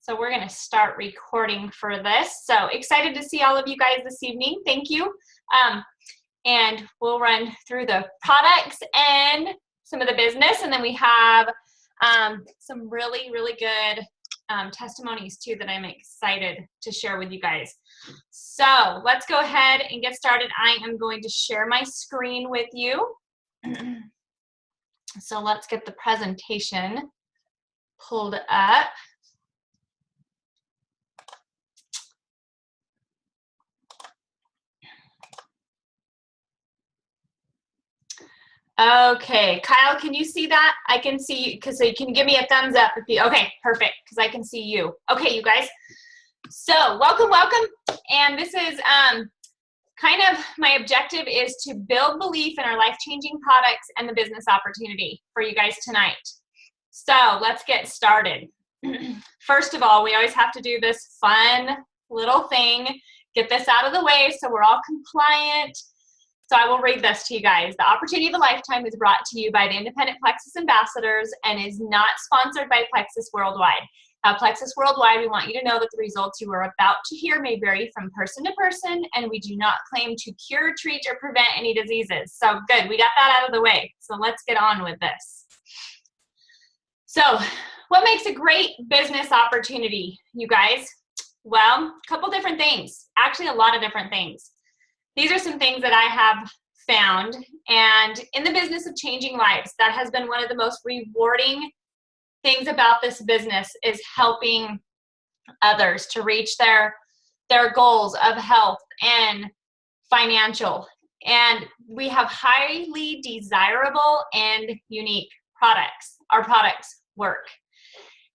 So we're going to start recording for this. So excited to see all of you guys this evening. Thank you. And we'll run through the products and some of the business. And then we have some really, really good testimonies too that I'm excited to share with you guys. So let's go ahead and get started. I am going to share my screen with you. So let's get the presentation pulled up. Okay, Kyle, can you see that? I can see you, because you can give me a thumbs up if you, okay, perfect, because I can see you. Okay, you guys, so welcome, and this is kind of my objective is to build belief in our life-changing products and the business opportunity for you guys tonight. So let's get started. First of all, we always have to do this fun little thing, get this out of the way so we're all compliant. So I will read this to you guys. The opportunity of a lifetime is brought to you by the Independent Plexus Ambassadors and is not sponsored by Plexus Worldwide. At Plexus Worldwide, we want you to know that the results you are about to hear may vary from person to person, and we do not claim to cure, treat, or prevent any diseases. So good, we got that out of the way. So let's get on with this. So what makes a great business opportunity, you guys? Well, a couple different things. Actually, a lot of different things. These are some things that I have found, and in the business of changing lives, that has been one of the most rewarding things about this business is helping others to reach their goals of health and financial. And we have highly desirable and unique products. Our products work.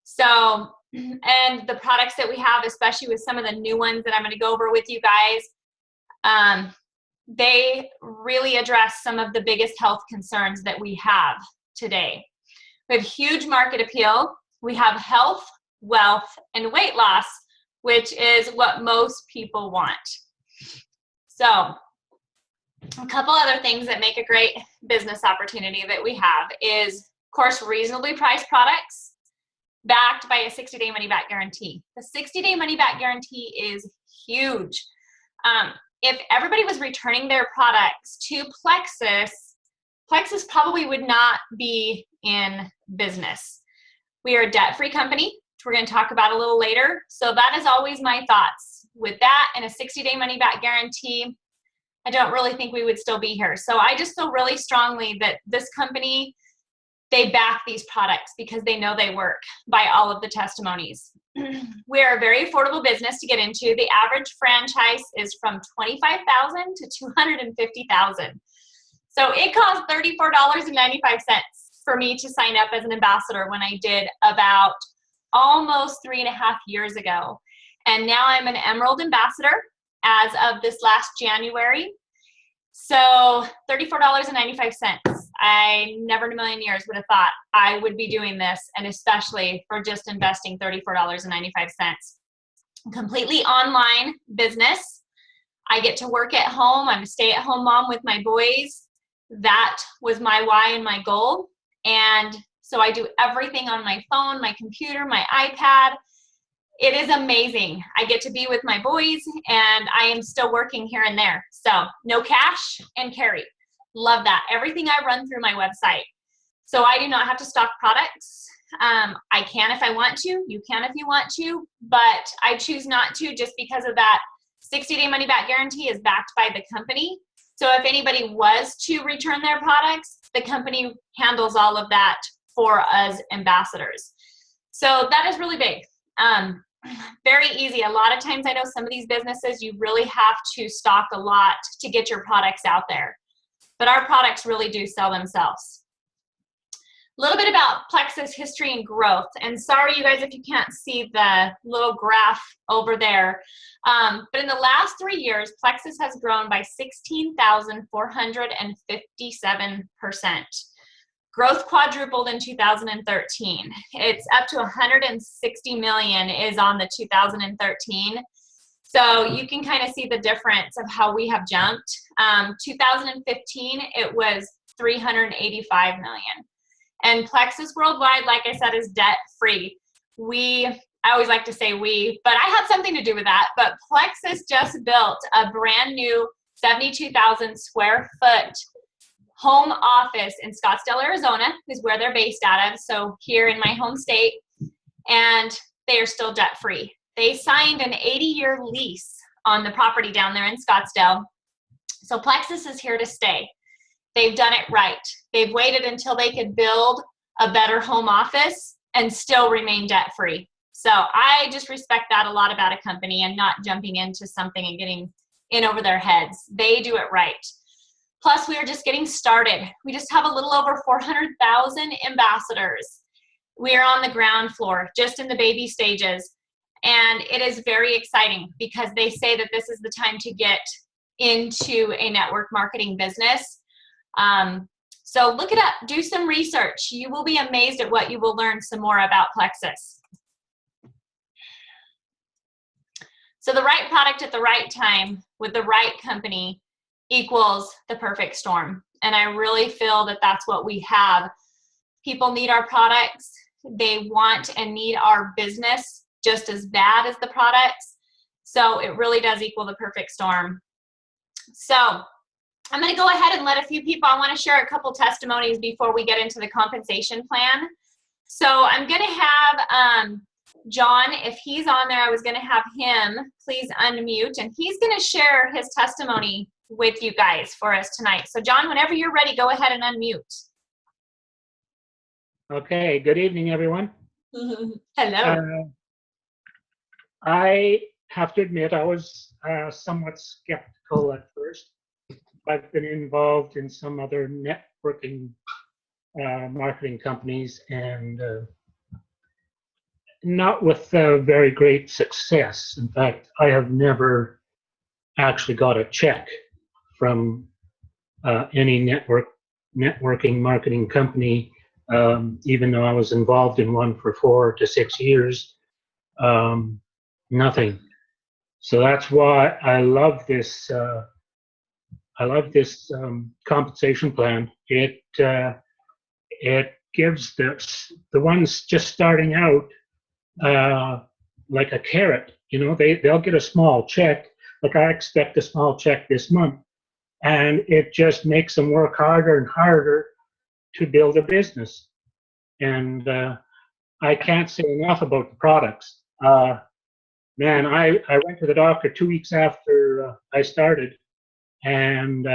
So, and the products that we have, especially with some of the new ones that I'm going to go over with you guys, they really address some of the biggest health concerns that we have today. We have huge market appeal. We have health, wealth, and weight loss, which is what most people want. So a couple other things that make a great business opportunity that we have is, of course, reasonably priced products backed by a 60-day money-back guarantee. The 60-day money-back guarantee is huge. If everybody was returning their products to Plexus, Plexus probably would not be in business. We are a debt-free company, which we're going to talk about a little later. So that is always my thoughts. With that and a 60-day money-back guarantee, I don't really think we would still be here. So I just feel really strongly that this company, they back these products because they know they work by all of the testimonies. We are a very affordable business to get into. The average franchise is from $25,000 to $250,000. So it cost $34.95 for me to sign up as an ambassador when I did about almost 3.5 years ago. And now I'm an Emerald ambassador as of this last January. So $34.95. I never in a million years would have thought I would be doing this, and especially for just investing $34.95. Completely online business. I get to work at home. I'm a stay-at-home mom with my boys. That was my why and my goal. And so I do everything on my phone, my computer, my iPad. It is amazing. I get to be with my boys, and I am still working here and there. So no cash and carry. Love that. Everything I run through my website. So I do not have to stock products. I can if I want to. You can if you want to. But I choose not to just because of that 60-day money-back guarantee is backed by the company. So if anybody was to return their products, the company handles all of that for us ambassadors. So that is really big. Very easy. A lot of times I know some of these businesses, you really have to stock a lot to get your products out there. But our products really do sell themselves. A little bit about Plexus history and growth. And sorry, you guys, if you can't see the little graph over there. But in the last 3 years, Plexus has grown by 16,457%. Growth quadrupled in 2013. It's up to 160 million is on the 2013. So you can kind of see the difference of how we have jumped. 2015, it was 385 million. And Plexus Worldwide, like I said, is debt-free. We I always like to say we, but I had something to do with that. But Plexus just built a brand new 72,000 square foot home office in Scottsdale, Arizona, is where they're based out of. So here in my home state, and they are still debt free. They signed an 80-year lease on the property down there in Scottsdale. So Plexus is here to stay. They've done it right. They've waited until they could build a better home office and still remain debt free. So I just respect that a lot about a company and not jumping into something and getting in over their heads. They do it right. Plus, we are just getting started. We just have a little over 400,000 ambassadors. We are on the ground floor, just in the baby stages. And it is very exciting because they say that this is the time to get into a network marketing business. So look it up, do some research. You will be amazed at what you will learn some more about Plexus. So the right product at the right time with the right company equals the perfect storm. And I really feel that that's what we have. People need our products. They want and need our business just as bad as the products. So it really does equal the perfect storm. So I'm going to go ahead and let a few people, I want to share a couple testimonies before we get into the compensation plan. So I'm going to have John, if he's on there, I was going to have him please unmute, and he's going to share his testimony with you guys for us tonight. So John, whenever you're ready, go ahead and unmute. Okay, good evening, everyone. Hello. I have to admit, I was somewhat skeptical at first. I've been involved in some other networking marketing companies, and not with very great success. In fact, I have never actually got a check from any networking marketing company, even though I was involved in one for 4 to 6 years. Nothing. So that's why I love this. I love this compensation plan. It gives the ones just starting out like a carrot. You know, they'll get a small check. Like I expect a small check this month, and it just makes them work harder and harder to build a business. And I can't say enough about the products. Man, I went to the doctor 2 weeks after I started, and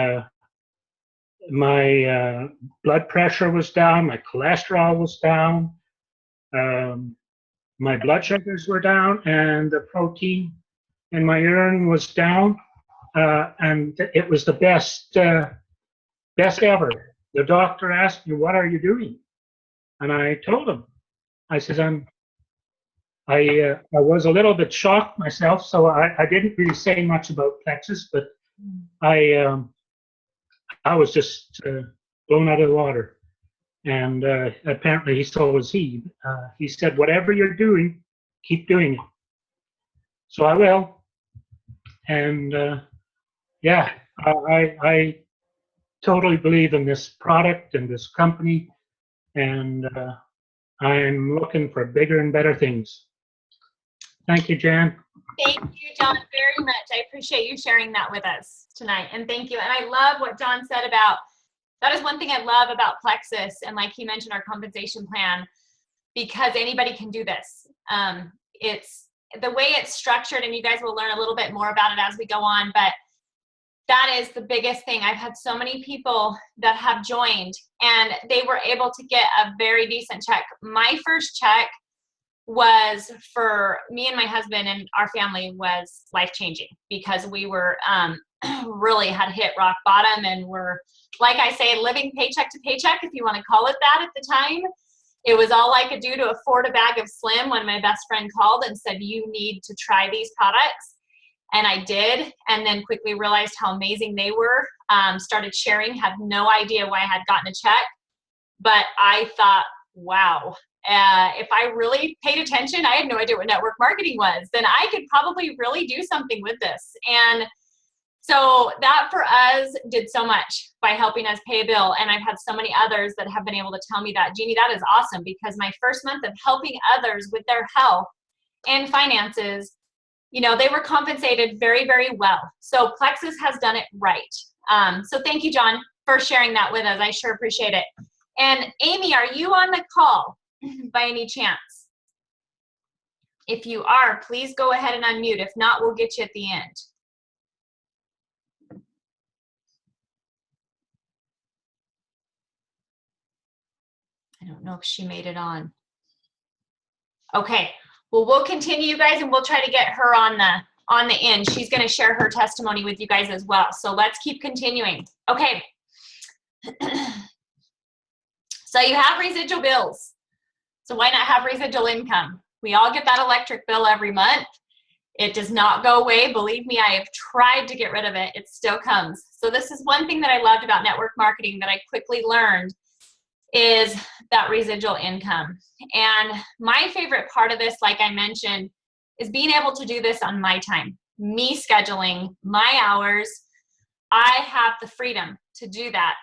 my blood pressure was down, my cholesterol was down, my blood sugars were down, and the protein in my urine was down, and it was the best ever. The doctor asked me, "What are you doing?" And I told him. I said, I was a little bit shocked myself, so I didn't really say much about Plexus, but I was just blown out of the water. And apparently, so was he. He said, "Whatever you're doing, keep doing it." So I will. And yeah, I totally believe in this product and this company, and I'm looking for bigger and better things. Thank you, Jan. Thank you, John, very much. I appreciate you sharing that with us tonight. And thank you. And I love what John said about, that is one thing I love about Plexus. And like he mentioned, our compensation plan, because anybody can do this. It's the way it's structured, and you guys will learn a little bit more about it as we go on. But that is the biggest thing. I've had so many people that have joined and they were able to get a very decent check. My first check was for me and my husband, and our family was life-changing because we were really had hit rock bottom, and were, like I say, living paycheck to paycheck, if you want to call it that at the time. It was all I could do to afford a bag of Slim when my best friend called and said, "You need to try these products." And I did, and then quickly realized how amazing they were. Started sharing, had no idea why I had gotten a check. But I thought, wow, if I really paid attention, I had no idea what network marketing was. Then I could probably really do something with this. And so that for us did so much by helping us pay a bill. And I've had so many others that have been able to tell me that, "Jeannie, that is awesome, because my first month of helping others with their health and finances, you know, they were compensated very, very well. So Plexus has done it right. So thank you, John, for sharing that with us. I sure appreciate it. And Amy, are you on the call by any chance? If you are, please go ahead and unmute. If not, we'll get you at the end. I don't know if she made it on. Okay, well, we'll continue, you guys, and we'll try to get her on the end. She's going to share her testimony with you guys as well. So let's keep continuing. Okay. So you have residual bills. So why not have residual income? We all get that electric bill every month. It does not go away. Believe me, I have tried to get rid of it. It still comes. So this is one thing that I loved about network marketing that I quickly learned is that residual income. And my favorite part of this, like I mentioned, is being able to do this on my time, me scheduling my hours. I have the freedom to do that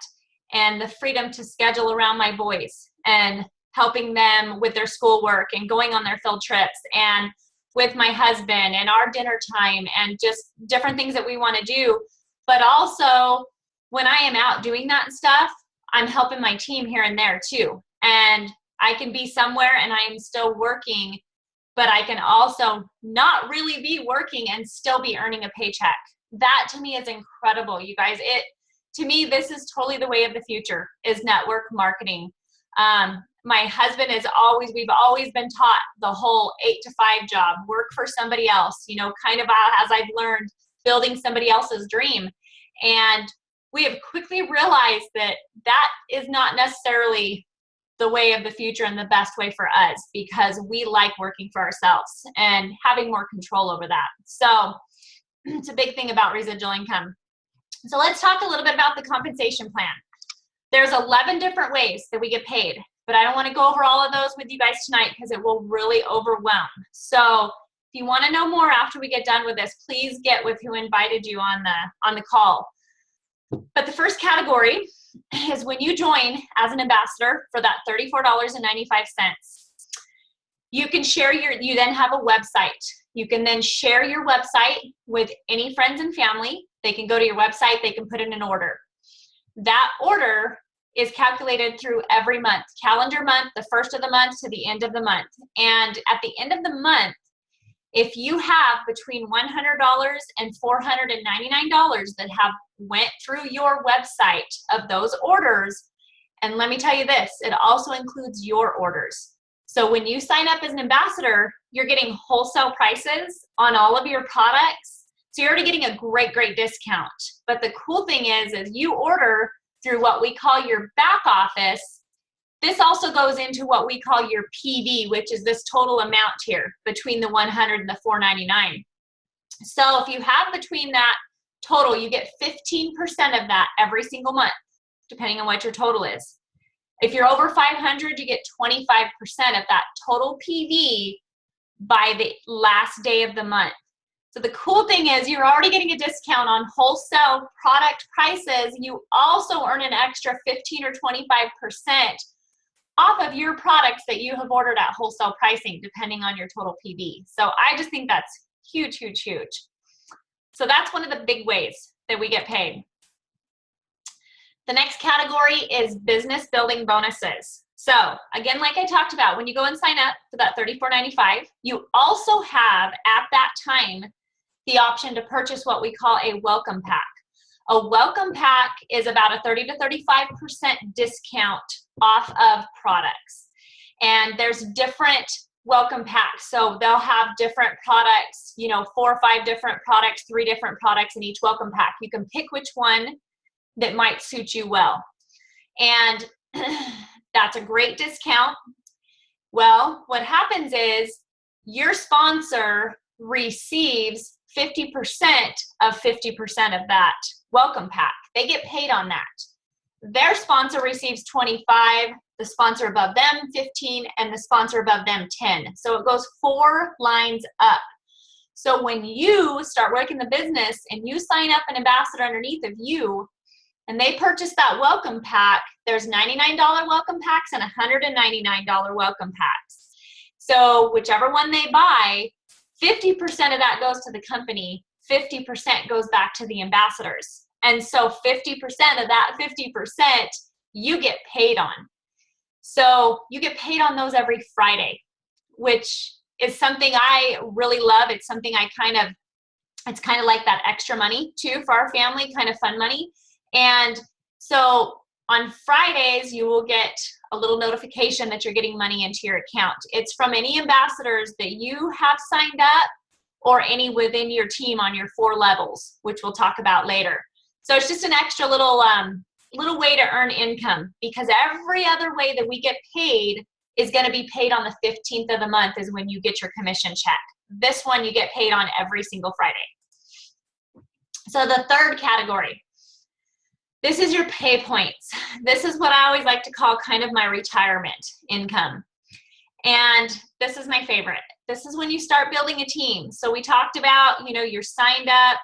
and the freedom to schedule around my boys and helping them with their schoolwork and going on their field trips and with my husband and our dinner time and just different things that we want to do. But also when I am out doing that stuff, I'm helping my team here and there too. And I can be somewhere and I am still working, but I can also not really be working and still be earning a paycheck. That to me is incredible, you guys. To me, this is totally the way of the future, is network marketing. My husband we've always been taught the whole 8 to 5 job, work for somebody else, you know, kind of as I've learned, building somebody else's dream. And we have quickly realized that that is not necessarily the way of the future and the best way for us, because we like working for ourselves and having more control over that. So it's a big thing about residual income. So let's talk a little bit about the compensation plan. There's 11 different ways that we get paid, but I don't want to go over all of those with you guys tonight because it will really overwhelm. So if you want to know more after we get done with this, please get with who invited you on the call. But the first category is when you join as an ambassador for that $34.95. You can share you then have a website. You can then share your website with any friends and family. They can go to your website, they can put in an order. That order is calculated through every month, calendar month, the first of the month to the end of the month. And at the end of the month, if you have between $100 and $499 that have went through your website of those orders, and let me tell you this, it also includes your orders. So when you sign up as an ambassador, you're getting wholesale prices on all of your products. So you're already getting a great, great discount. But the cool thing is you order through what we call your back office. This also goes into what we call your PD, which is this total amount here between the $100 and the $499. So if you have between that total, you get 15% of that every single month, depending on what your total is. If you're over 500, you get 25% of that total PD by the last day of the month. So the cool thing is you're already getting a discount on wholesale product prices. You also earn an extra 15 or 25% off of your products that you have ordered at wholesale pricing, depending on your total PV. So I just think that's huge, huge, huge. So that's one of the big ways that we get paid. The next category is business building bonuses. So again, like I talked about, when you go and sign up for that $34.95, you also have at that time the option to purchase what we call a welcome pack. A welcome pack is about a 30 to 35% discount off of products. And there's different welcome packs. So they'll have different products, 4 or 5 different products, 3 different products in each welcome pack. You can pick which one that might suit you well. And that's a great discount. Well, what happens is your sponsor receives 50% of 50% of that welcome pack. They get paid on that. Their sponsor receives 25, the sponsor above them 15, and the sponsor above them 10. So it goes 4 lines up. So when you start working the business and you sign up an ambassador underneath of you, and they purchase that welcome pack, there's $99 welcome packs and $199 welcome packs. So whichever one they buy, 50% of that goes to the company, 50% goes back to the ambassadors. And so 50% of that 50% you get paid on. So you get paid on those every Friday, which is something I really love. It's something it's kind of like that extra money too for our family, kind of fun money. And so on Fridays, you will get a little notification that you're getting money into your account. It's from any ambassadors that you have signed up or any within your team on your 4 levels, which we'll talk about later. So it's just an extra little way to earn income, because every other way that we get paid is going to be paid on the 15th of the month is when you get your commission check. This one you get paid on every single Friday. So the third category, this is your pay points. This is what I always like to call kind of my retirement income. And this is my favorite. This is when you start building a team. So we talked about, you're signed up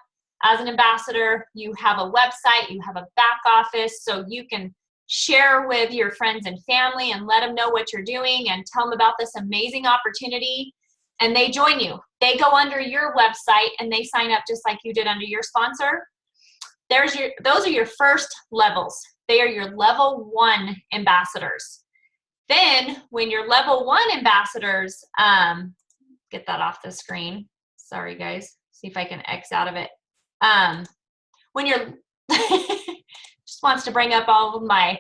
as an ambassador, you have a website, you have a back office, so you can share with your friends and family and let them know what you're doing and tell them about this amazing opportunity. And they join you. They go under your website and they sign up just like you did under your sponsor. Those are your first levels. They are your level 1 ambassadors. Then when your level 1 ambassadors, get that off the screen. Sorry guys, see if I can X out of it. When you're, just wants to bring up all of my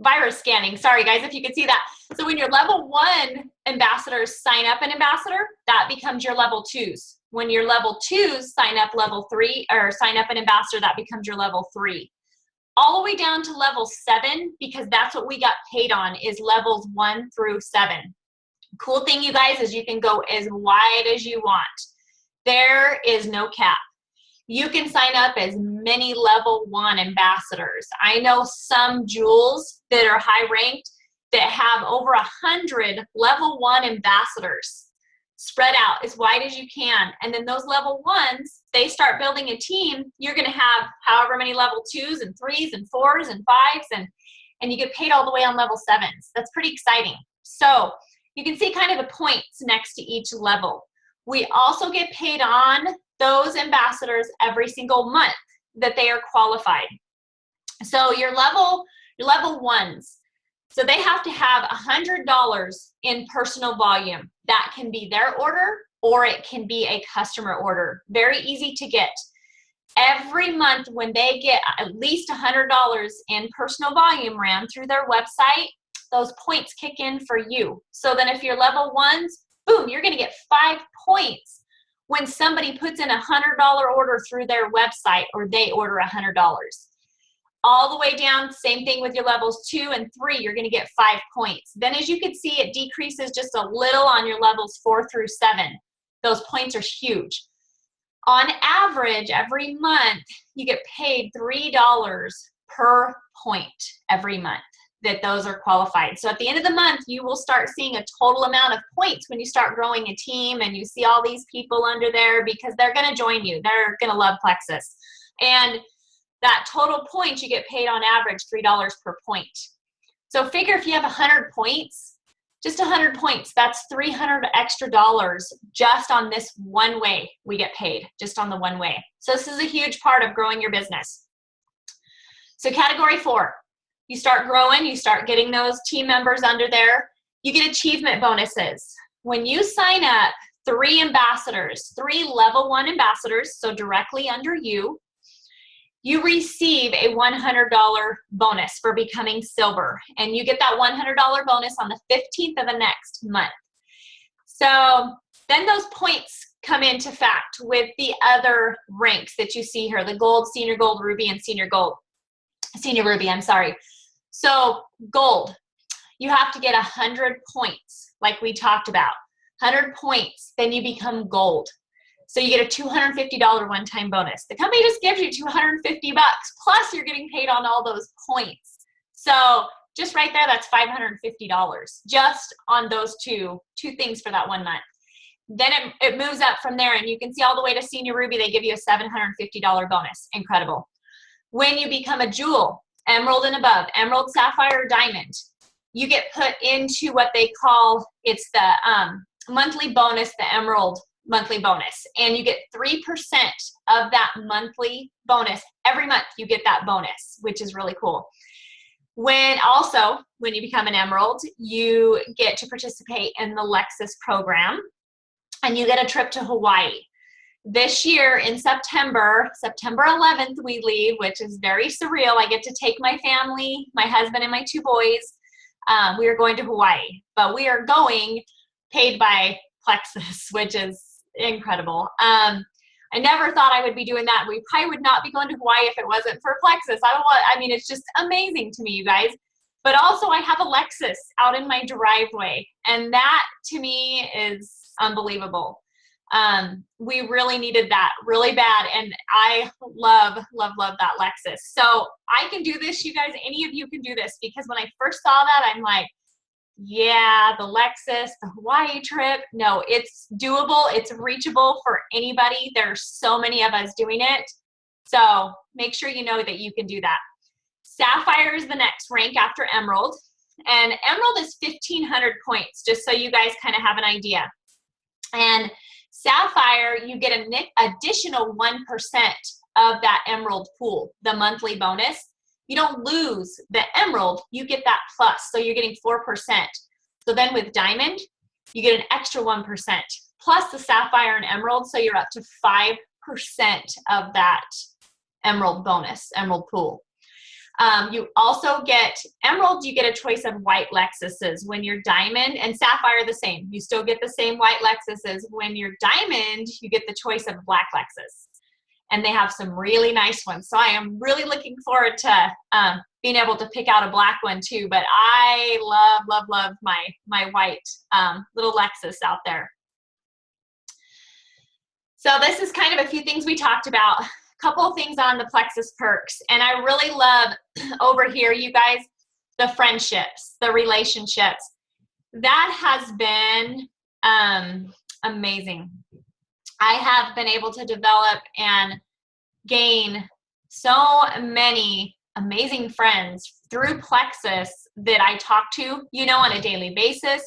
virus scanning. Sorry guys, if you could see that. So when your level 1 ambassadors sign up an ambassador, that becomes your level 2s. When your level 2s sign up level 3 or sign up an ambassador, that becomes your level 3. All the way down to level 7, because that's what we got paid on, is levels 1 through 7. Cool thing, you guys, is you can go as wide as you want. There is no cap. You can sign up as many level 1 ambassadors. I know some jewels that are high ranked that have over 100 level 1 ambassadors spread out as wide as you can. And then those level 1s, they start building a team. You're going to have however many level 2s and 3s and 4s and 5s, and you get paid all the way on level 7s. That's pretty exciting. So you can see kind of the points next to each level. We also get paid on those ambassadors every single month that they are qualified. So your level 1s, so they have to have $100 in personal volume. That can be their order or it can be a customer order. Very easy to get. Every month when they get at least $100 in personal volume ran through their website, those points kick in for you. So then if you're level 1s, boom, you're going to get 5 points when somebody puts in a $100 order through their website or they order $100. All the way down, same thing with your levels 2 and 3, you're going to get 5 points. Then as you can see, it decreases just a little on your levels 4 through 7. Those points are huge. On average, every month, you get paid $3 per point every month that those are qualified. So at the end of the month, you will start seeing a total amount of points when you start growing a team and you see all these people under there, because they're going to join you. They're going to love Plexus. And that total points, you get paid on average $3 per point. So figure if you have 100 points, just 100 points, that's $300 extra just on this one way we get paid, just on the one way. So this is a huge part of growing your business. So category 4, you start growing, you start getting those team members under there, you get achievement bonuses. When you sign up 3 ambassadors, 3 level 1 ambassadors, so directly under you, you receive a $100 bonus for becoming silver. And you get that $100 bonus on the 15th of the next month. So then those points come into fact with the other ranks that you see here, the gold, senior gold, ruby, and senior ruby, I'm sorry. So gold, you have to get 100 points, like we talked about. 100 points, then you become gold. So you get a $250 one-time bonus. The company just gives you $250 plus you're getting paid on all those points. So just right there, that's $550 just on those two things for that 1 month. Then it moves up from there, and you can see all the way to senior ruby, they give you a $750 bonus. Incredible. When you become a jewel, emerald and above, emerald, sapphire, diamond, you get put into what they call, it's the monthly bonus, the Emerald monthly bonus. And you get 3% of that monthly bonus. Every month you get that bonus, which is really cool. When you become an Emerald, you get to participate in the Lexus program, and you get a trip to Hawaii. This year in September 11th, we leave, which is very surreal. I get to take my family, my husband and my 2 boys. We are going to Hawaii, but we are going paid by Plexus, which is incredible. I never thought I would be doing that. We probably would not be going to Hawaii if it wasn't for Plexus. It's just amazing to me, you guys. But also I have a Lexus out in my driveway, and that to me is unbelievable. We really needed that really bad, and I love, love, love that Lexus. So I can do this, you guys. Any of you can do this, because when I first saw that, I'm like, yeah, the Lexus, the Hawaii trip. No, it's doable. It's reachable for anybody. There's so many of us doing it. So make sure you know that you can do that. Sapphire is the next rank after Emerald. And Emerald is 1,500 points, just so you guys kind of have an idea. And Sapphire, you get an additional 1% of that Emerald pool, the monthly bonus. You don't lose the Emerald, you get that plus, so you're getting 4%. So then with Diamond, you get an extra 1%, plus the Sapphire and Emerald, so you're up to 5% of that Emerald bonus, Emerald pool. You also get Emerald, you get a choice of white Lexuses. When you're Diamond, and Sapphire the same. You still get the same white Lexuses. When you're Diamond, you get the choice of black Lexus. And they have some really nice ones. So I am really looking forward to being able to pick out a black one too. But I love, love, love my white little Lexus out there. So this is kind of a few things we talked about. A couple of things on the Plexus perks. And I really love over here, you guys, the friendships, the relationships. That has been amazing. I have been able to develop and gain so many amazing friends through Plexus that I talk to, on a daily basis,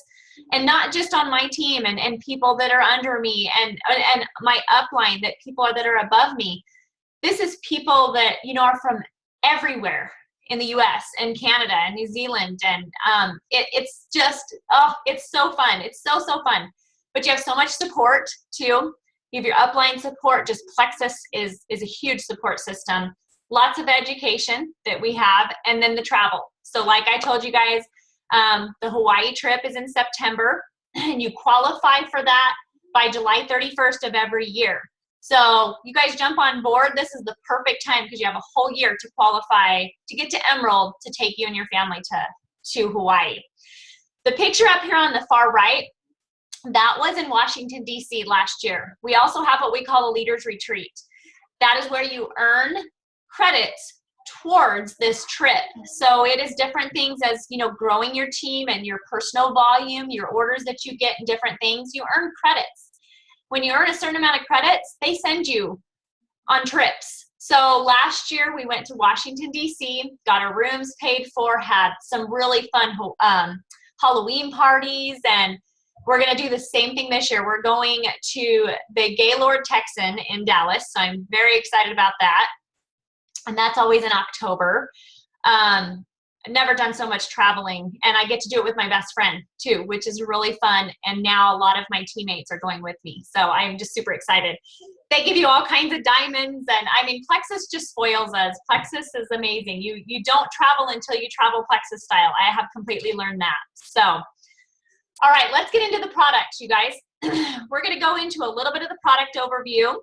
and not just on my team and people that are under me and my upline, that people that are above me. This is people that, are from everywhere in the US and Canada and New Zealand. And it's just, it's so fun. It's so, so fun. But you have so much support too. You have your upline support. Just Plexus is a huge support system. Lots of education that we have, and then the travel. So like I told you guys, the Hawaii trip is in September, and you qualify for that by July 31st of every year. So you guys jump on board. This is the perfect time because you have a whole year to qualify to get to Emerald to take you and your family to Hawaii. The picture up here on the far right, that was in Washington, D.C. last year. We also have what we call a Leaders Retreat. That is where you earn credits towards this trip. So it is different things as, growing your team and your personal volume, your orders that you get and different things. You earn credits. When you earn a certain amount of credits, they send you on trips. So last year we went to Washington, D.C., got our rooms paid for, had some really fun Halloween parties, and we're going to do the same thing this year. We're going to the Gaylord Texan in Dallas, so I'm very excited about that. And that's always in October. I've never done so much traveling, and I get to do it with my best friend too, which is really fun. And now a lot of my teammates are going with me, so I'm just super excited. They give you all kinds of diamonds, and Plexus just spoils us. Plexus is amazing. You don't travel until you travel Plexus style. I have completely learned that. So, all right, let's get into the products, you guys. We're going to go into a little bit of the product overview.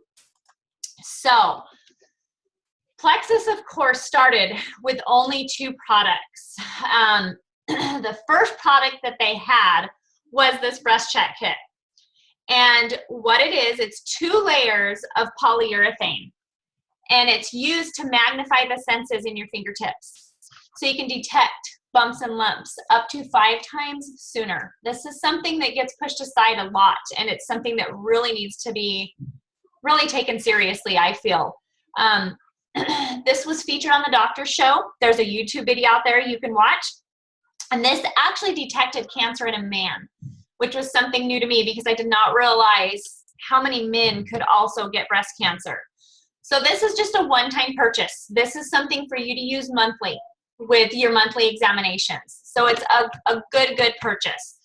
So, Plexus, of course, started with only 2 products. The first product that they had was this breast check kit. And what it is, it's 2 layers of polyurethane. And it's used to magnify the senses in your fingertips. So you can detect bumps and lumps up to 5 times sooner. This is something that gets pushed aside a lot, and it's something that really needs to be really taken seriously, I feel. This was featured on the Doctor Show. There's a YouTube video out there you can watch. And this actually detected cancer in a man, which was something new to me because I did not realize how many men could also get breast cancer. So this is just a one-time purchase. This is something for you to use monthly with your monthly examinations. So it's a good purchase.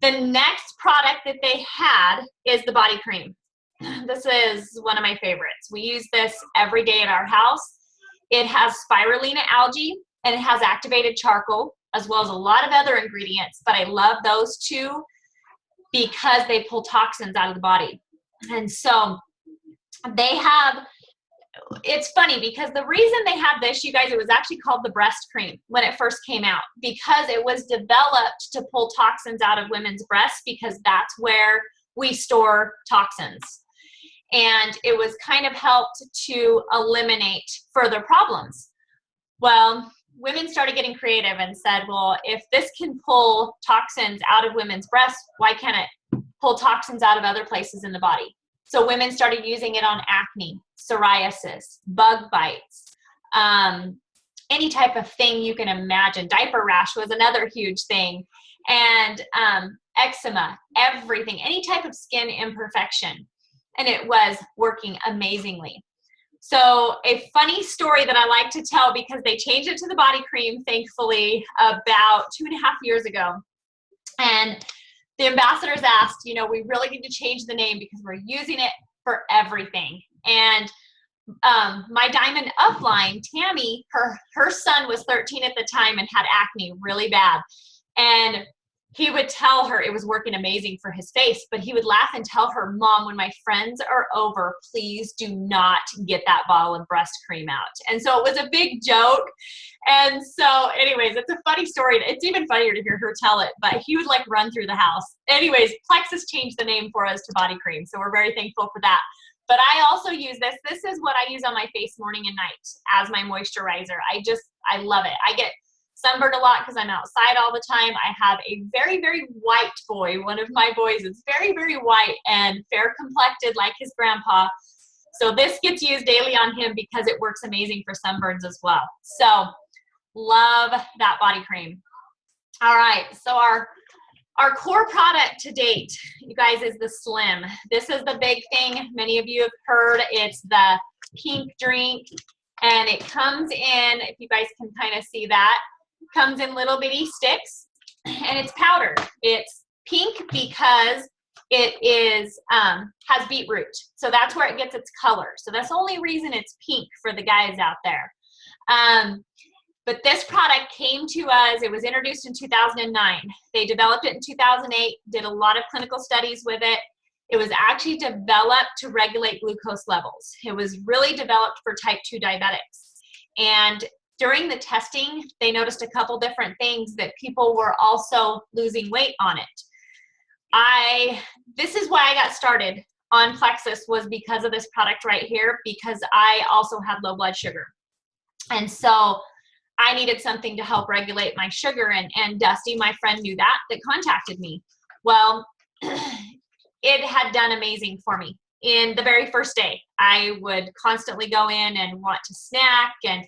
The next product that they had is the body cream. This is one of my favorites. We use this every day at our house. It has spirulina algae and it has activated charcoal, as well as a lot of other ingredients, but I love those two because they pull toxins out of the body. And so they have, it's funny because the reason they have this, you guys, it was actually called the breast cream when it first came out, because it was developed to pull toxins out of women's breasts, because that's where we store toxins. And it was kind of helped to eliminate further problems. Well, women started getting creative and said, well, if this can pull toxins out of women's breasts, why can't it pull toxins out of other places in the body? So women started using it on acne, psoriasis, bug bites, any type of thing you can imagine. Diaper rash was another huge thing. And eczema, everything, any type of skin imperfection. And it was working amazingly. So a funny story that I like to tell, because they changed it to the body cream, thankfully, about 2.5 years ago. And the ambassadors asked, you know, we really need to change the name because we're using it for everything. And my Diamond Upline, Tammy, her son was 13 at the time and had acne really bad. And he would tell her it was working amazing for his face, but he would laugh and tell her, Mom, when my friends are over, please do not get that bottle of breast cream out. And so it was a big joke. And so anyways, it's a funny story. It's even funnier to hear her tell it, but he would like run through the house. Anyways, Plexus changed the name for us to body cream. So we're very thankful for that. But I also use this. This is what I use on my face morning and night as my moisturizer. I love it. I get sunburned a lot because I'm outside all the time. I have a very, very white boy. One of my boys is very, very white and fair complected like his grandpa. So this gets used daily on him because it works amazing for sunburns as well. So love that body cream. All right, so our core product to date, you guys, is the Slim. This is the big thing. Many of you have heard. It's the pink drink, and it comes in, if you guys can kind of see that, comes in little bitty sticks, and it's powdered. It's pink because it is has beetroot, so that's where it gets its color. So that's the only reason it's pink for the guys out there. But this product came to us, it was introduced in 2009. They developed it in 2008, did a lot of clinical studies with it. It was actually developed to regulate glucose levels. It was really developed for type 2 diabetics. And during the testing, they noticed a couple different things, that people were also losing weight on it. This is why I got started on Plexus, was because of this product right here, because I also have low blood sugar. And so I needed something to help regulate my sugar, and Dusty, my friend, knew that contacted me. Well, it had done amazing for me. In the very first day, I would constantly go in and want to snack, and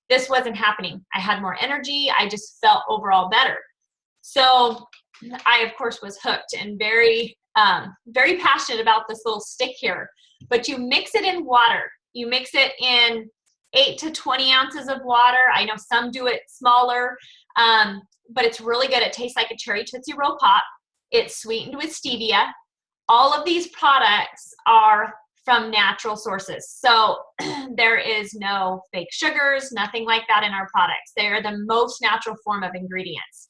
this wasn't happening. I had more energy. I just felt overall better. So I, of course, was hooked and very, very passionate about this little stick here. But you mix it in water. You mix it in 8 to 20 ounces of water. I know some do it smaller, but it's really good. It tastes like a cherry Tootsie Roll Pop. It's sweetened with stevia. All of these products are from natural sources. So there is no fake sugars, nothing like that in our products. They are the most natural form of ingredients.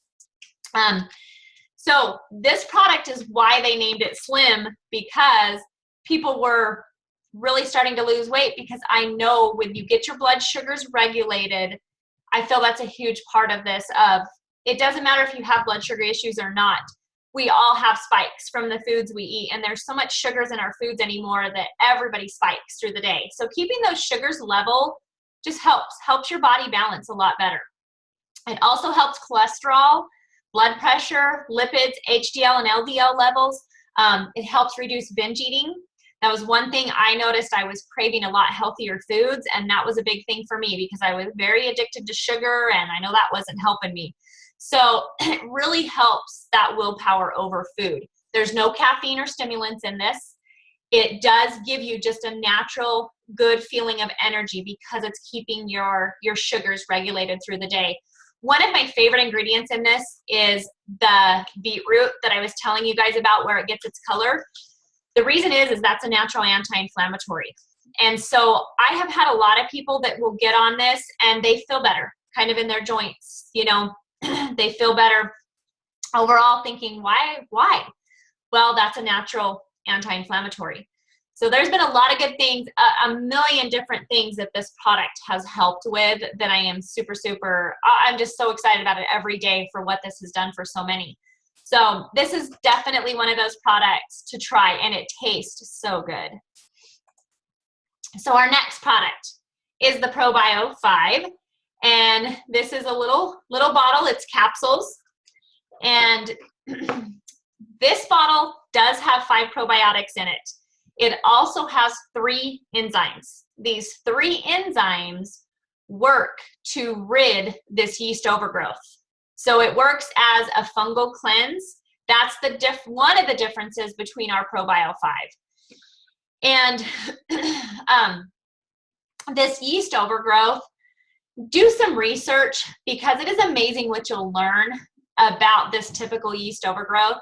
So this product is why they named it Slim, because people were really starting to lose weight, because I know when you get your blood sugars regulated, I feel that's a huge part of this. It doesn't matter if you have blood sugar issues or not. We all have spikes from the foods we eat, and there's so much sugars in our foods anymore that everybody spikes through the day. So keeping those sugars level just helps your body balance a lot better. It also helps cholesterol, blood pressure, lipids, HDL and LDL levels. It helps reduce binge eating. That was one thing I noticed. I was craving a lot healthier foods, and that was a big thing for me because I was very addicted to sugar, and I know that wasn't helping me. So it really helps that willpower over food. There's no caffeine or stimulants in this. It does give you just a natural, good feeling of energy because it's keeping your sugars regulated through the day. One of my favorite ingredients in this is the beetroot that I was telling you guys about, where it gets its color. The reason is that's a natural anti-inflammatory. And so I have had a lot of people that will get on this and they feel better, kind of in their joints, you know, they feel better overall, thinking, why? Well, that's a natural anti-inflammatory. So there's been a lot of good things, a million different things that this product has helped with that I am I'm just so excited about it every day for what this has done for so many. So this is definitely one of those products to try, and it tastes so good. So our next product is the ProBio 5, and this is a little bottle. It's capsules, and this bottle does have 5 probiotics in it. It also has 3 enzymes. These 3 enzymes work to rid this yeast overgrowth. So it works as a fungal cleanse. That's one of the differences between our ProBio 5. And this yeast overgrowth, do some research because it is amazing what you'll learn about this typical yeast overgrowth.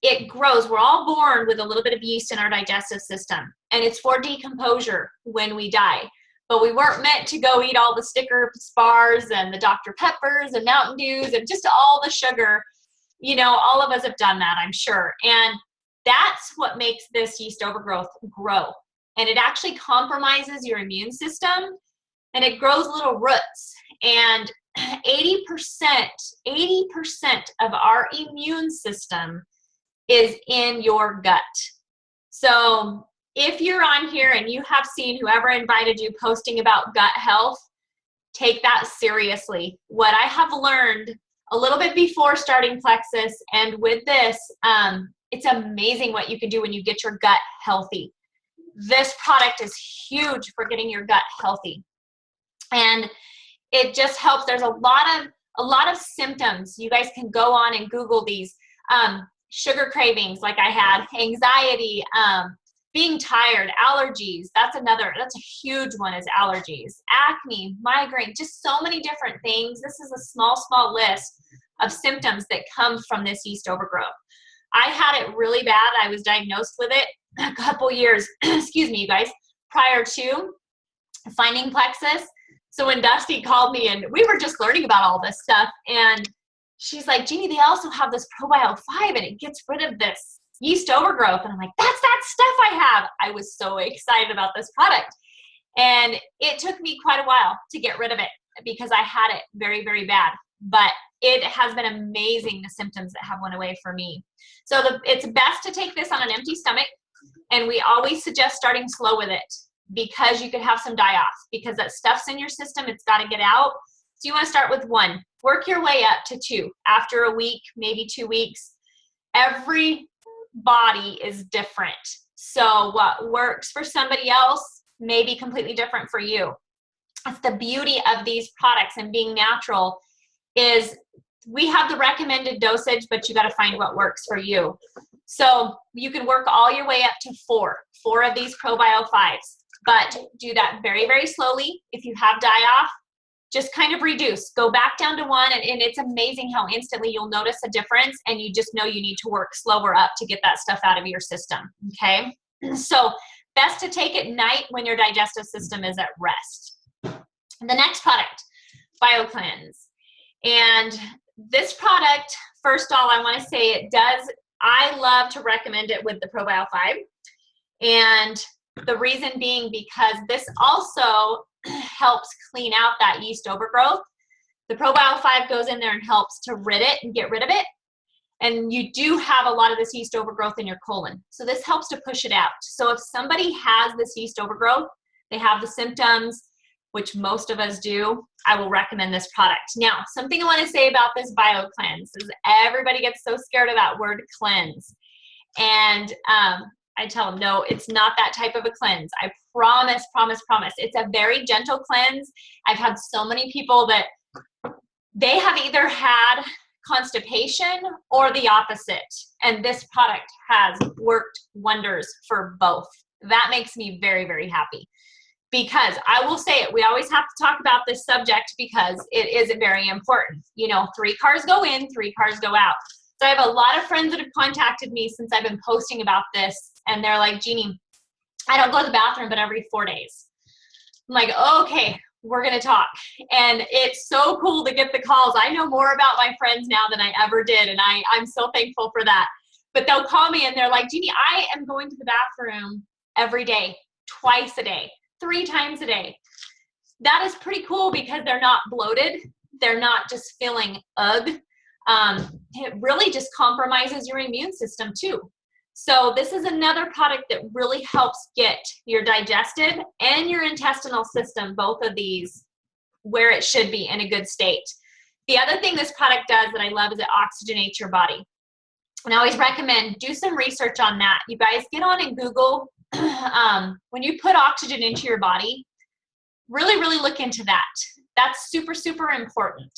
It grows. We're all born with a little bit of yeast in our digestive system, and it's for decomposure when we die. But we weren't meant to go eat all the Snickers bars and the Dr. Peppers and Mountain Dews and just all the sugar. You know, all of us have done that, I'm sure. And that's what makes this yeast overgrowth grow. And it actually compromises your immune system, and it grows little roots. And 80% of our immune system is in your gut. So if you're on here and you have seen whoever invited you posting about gut health, take that seriously. What I have learned a little bit before starting Plexus and with this, it's amazing what you can do when you get your gut healthy. This product is huge for getting your gut healthy. And it just helps. There's a lot of symptoms. You guys can go on and Google these. Sugar cravings like I had, anxiety, being tired, allergies. That's a huge one, is allergies, acne, migraine, just so many different things. This is a small list of symptoms that come from this yeast overgrowth. I had it really bad. I was diagnosed with it a couple years, excuse me, you guys, prior to finding Plexus. So when Dusty called me and we were just learning about all this stuff, and she's like, Jeannie, they also have this ProBio 5 and it gets rid of this yeast overgrowth. And I'm like, that's that stuff I have. I was so excited about this product. And it took me quite a while to get rid of it because I had it very, very bad. But it has been amazing, the symptoms that have went away for me. So it's best to take this on an empty stomach. And we always suggest starting slow with it because you could have some die-off because that stuff's in your system. It's got to get out. So you want to start with 1. Work your way up to 2. After a week, maybe 2 weeks. Every body is different. So what works for somebody else may be completely different for you. That's the beauty of these products and being natural, is we have the recommended dosage, but you got to find what works for you. So you can work all your way up to 4 of these ProBio 5s, but do that very, very slowly. If you have die-off, just kind of reduce, go back down to 1, and it's amazing how instantly you'll notice a difference, and you just know you need to work slower up to get that stuff out of your system, okay? So best to take at night when your digestive system is at rest. The next product, BioCleanse. And this product, first of all, I want to say I love to recommend it with the ProBio 5. And the reason being because this also helps clean out that yeast overgrowth. The ProBio 5 goes in there and helps to rid it and get rid of it. And you do have a lot of this yeast overgrowth in your colon. So this helps to push it out. So if somebody has this yeast overgrowth, they have the symptoms, which most of us do, I will recommend this product. Now, something I want to say about this BioCleanse is everybody gets so scared of that word cleanse. And I tell them, no, it's not that type of a cleanse. I promise. It's a very gentle cleanse. I've had so many people that they have either had constipation or the opposite. And this product has worked wonders for both. That makes me very, very happy. Because I will say it, we always have to talk about this subject because it is very important. 3 cars go in, 3 cars go out. So I have a lot of friends that have contacted me since I've been posting about this, and they're like, Jeannie, I don't go to the bathroom but every 4 days. I'm like, okay, we're going to talk. And it's so cool to get the calls. I know more about my friends now than I ever did, and I'm so thankful for that. But they'll call me and they're like, Jeannie, I am going to the bathroom every day, twice a day, 3 times a day. That is pretty cool because they're not bloated. They're not just feeling ugh. It really just compromises your immune system too. So this is another product that really helps get your digestive and your intestinal system, both of these, where it should be in a good state. The other thing this product does that I love is it oxygenates your body. And I always recommend do some research on that. You guys get on and Google when you put oxygen into your body, really, really look into that. That's super, super important.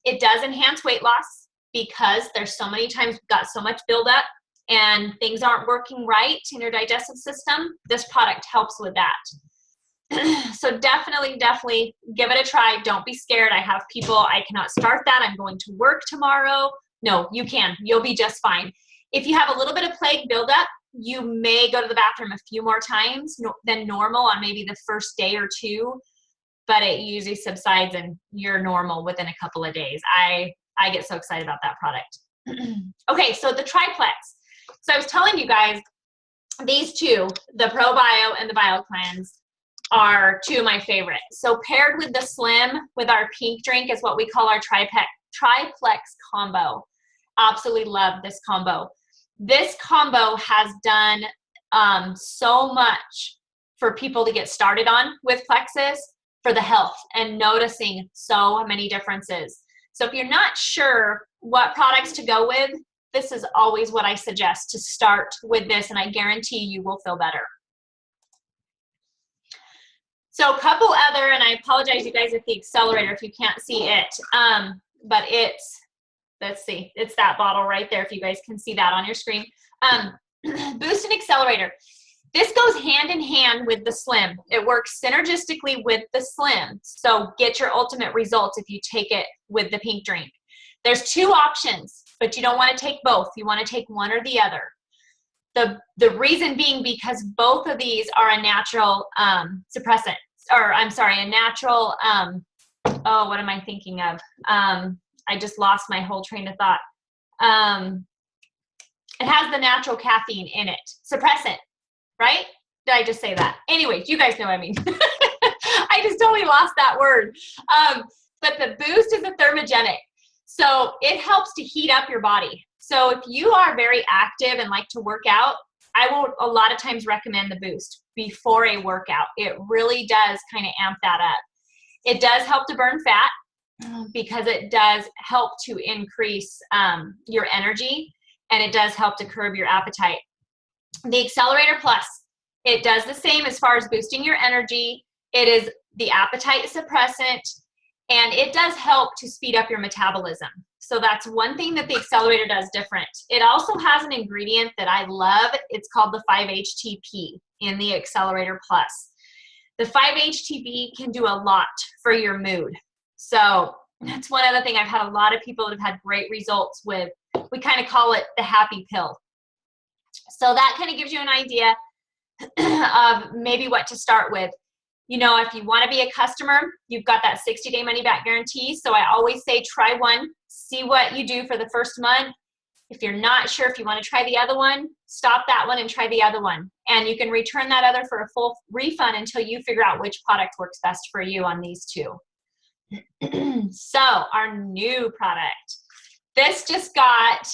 It does enhance weight loss because there's so many times we've got so much buildup and things aren't working right in your digestive system. This product helps with that. So definitely give it a try. Don't be scared. I have people, I cannot start that. I'm going to work tomorrow. No, you can. You'll be just fine. If you have a little bit of plaque buildup, you may go to the bathroom a few more times than normal on maybe the first day or 2, but it usually subsides and you're normal within a couple of days. I get so excited about that product. Okay, so the Triplex. So I was telling you guys, these 2, the ProBio and the BioCleanse, are 2 of my favorites. So paired with the Slim, with our pink drink, is what we call our Triplex combo. Absolutely love this combo. This combo has done so much for people to get started on with Plexus for the health and noticing so many differences. So if you're not sure what products to go with, this is always what I suggest, to start with this, and I guarantee you will feel better. So a couple other, and I apologize you guys with the accelerator if you can't see it, but it's, let's see, it's that bottle right there if you guys can see that on your screen. Boost and Accelerator. This goes hand in hand with the Slim. It works synergistically with the Slim. So get your ultimate results if you take it with the pink drink. There's 2 options, but you don't want to take both. You want to take one or the other. The reason being because both of these are a natural suppressant, or I'm sorry, a natural, oh, what am I thinking of? I just lost my whole train of thought. It has the natural caffeine in it. Suppressant, right? Did I just say that? Anyways, you guys know what I mean. I just totally lost that word. But the Boost is a thermogenic. So it helps to heat up your body. So if you are very active and like to work out, I will a lot of times recommend the Boost before a workout. It really does kind of amp that up. It does help to burn fat because it does help to increase your energy, and it does help to curb your appetite. The Accelerator Plus, it does the same as far as boosting your energy. It is the appetite suppressant, and it does help to speed up your metabolism. So that's one thing that the Accelerator does different. It also has an ingredient that I love. It's called the 5-HTP in the Accelerator Plus. The 5-HTP can do a lot for your mood. So that's one other thing I've had a lot of people that have had great results with. We kind of call it the happy pill. So that kind of gives you an idea of maybe what to start with. You know, if you want to be a customer, you've got that 60-day money-back guarantee. So I always say try one, see what you do for the first month. If you're not sure if you want to try the other one, stop that one and try the other one. And you can return that other for a full refund until you figure out which product works best for you on these 2. So our new product. This just got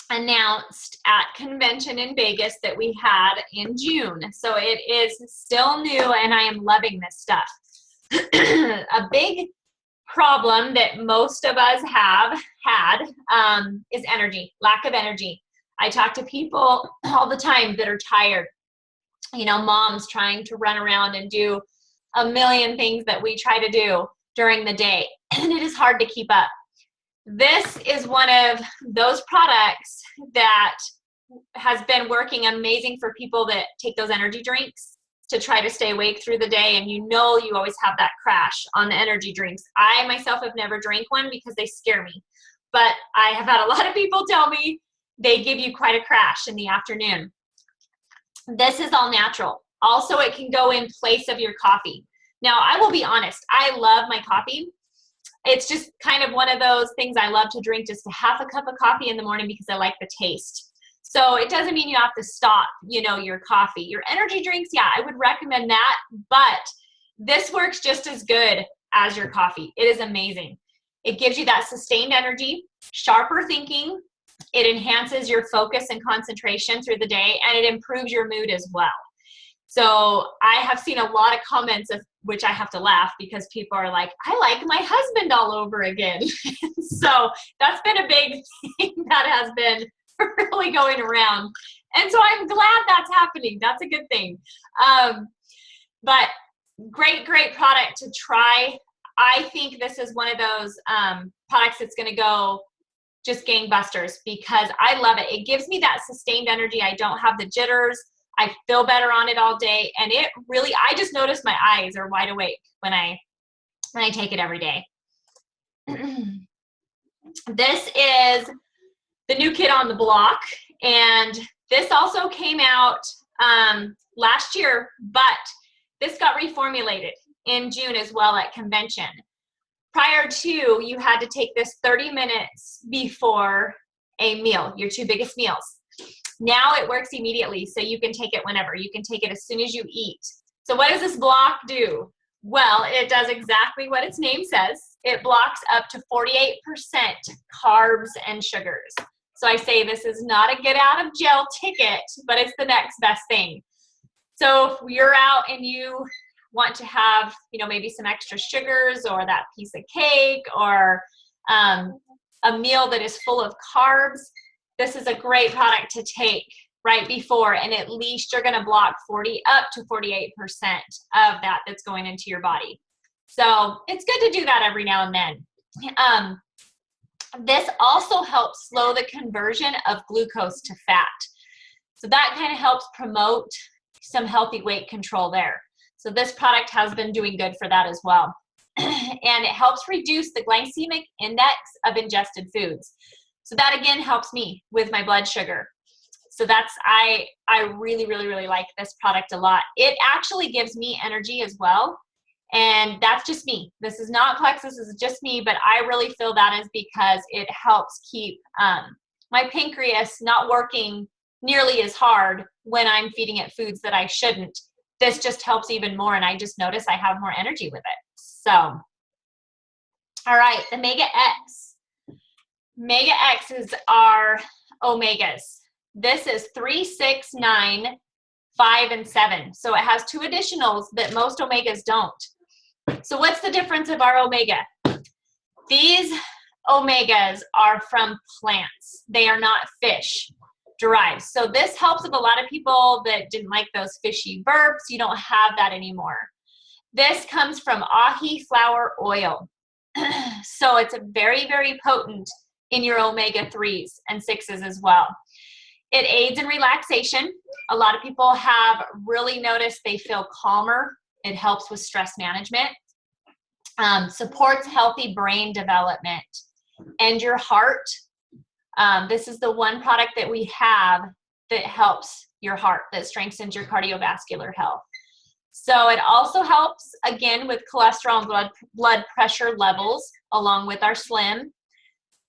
announced at convention in Vegas that we had in June. So it is still new and I am loving this stuff. A big problem that most of us have had is energy, lack of energy. I talk to people all the time that are tired. You know, moms trying to run around and do a million things that we try to do. during the day, and it is hard to keep up. This is one of those products that has been working amazing for people that take those energy drinks to try to stay awake through the day, and you always have that crash on the energy drinks. I myself have never drank one because they scare me, but I have had a lot of people tell me they give you quite a crash in the afternoon. This is all natural. Also, it can go in place of your coffee. Now, I will be honest, I love my coffee. It's just kind of one of those things I love to drink, just a half a cup of coffee in the morning because I like the taste. So it doesn't mean you have to stop, your coffee. Your energy drinks, yeah, I would recommend that, but this works just as good as your coffee. It is amazing. It gives you that sustained energy, sharper thinking. It enhances your focus and concentration through the day, and it improves your mood as well. So I have seen a lot of comments of which I have to laugh because people are like, I like my husband all over again. So that's been a big thing that has been really going around. And so I'm glad that's happening. That's a good thing. But great product to try. I think this is one of those products that's going to go just gangbusters because I love it. It gives me that sustained energy. I don't have the jitters. I feel better on it all day. And it really, I just notice my eyes are wide awake when I take it every day. This is the new kid on the block. And this also came out last year, but this got reformulated in June as well at convention. Prior to, you had to take this 30 minutes before a meal, your two biggest meals. Now it works immediately, so you can take it whenever. You can take it as soon as you eat. So what does this block do? Well, it does exactly what its name says. It blocks up to 48% carbs and sugars. So I say this is not a get out of jail ticket, but it's the next best thing. So if you're out and you want to have, maybe some extra sugars or that piece of cake or a meal that is full of carbs, this is a great product to take right before, and at least you're going to block 40 up to 48% of that that's going into your body. So it's good to do that every now and then. This also helps slow the conversion of glucose to fat. So that kind of helps promote some healthy weight control there. So this product has been doing good for that as well. And it helps reduce the glycemic index of ingested foods. So that again helps me with my blood sugar. So that's, I really like this product a lot. It actually gives me energy as well. And that's just me. This is not Plexus, this is just me, but I really feel that is because it helps keep my pancreas not working nearly as hard when I'm feeding it foods that I shouldn't. This just helps even more, and I just notice I have more energy with it. So, all right, the Mega X. Mega X is our omegas. This is 3, 6, 9, 5, and 7. So it has 2 additionals that most omegas don't. So what's the difference of our omega? These omegas are from plants. They are not fish derived. So this helps with a lot of people that didn't like those fishy burps. You don't have that anymore. This comes from ahi flower oil. So it's very potent in your omega-3s and 6s as well. It aids in relaxation. A lot of people have really noticed they feel calmer. It helps with stress management. Supports healthy brain development and your heart. This is the one product that we have that helps your heart, that strengthens your cardiovascular health. So it also helps, again, with cholesterol and blood pressure levels, along with our Slim.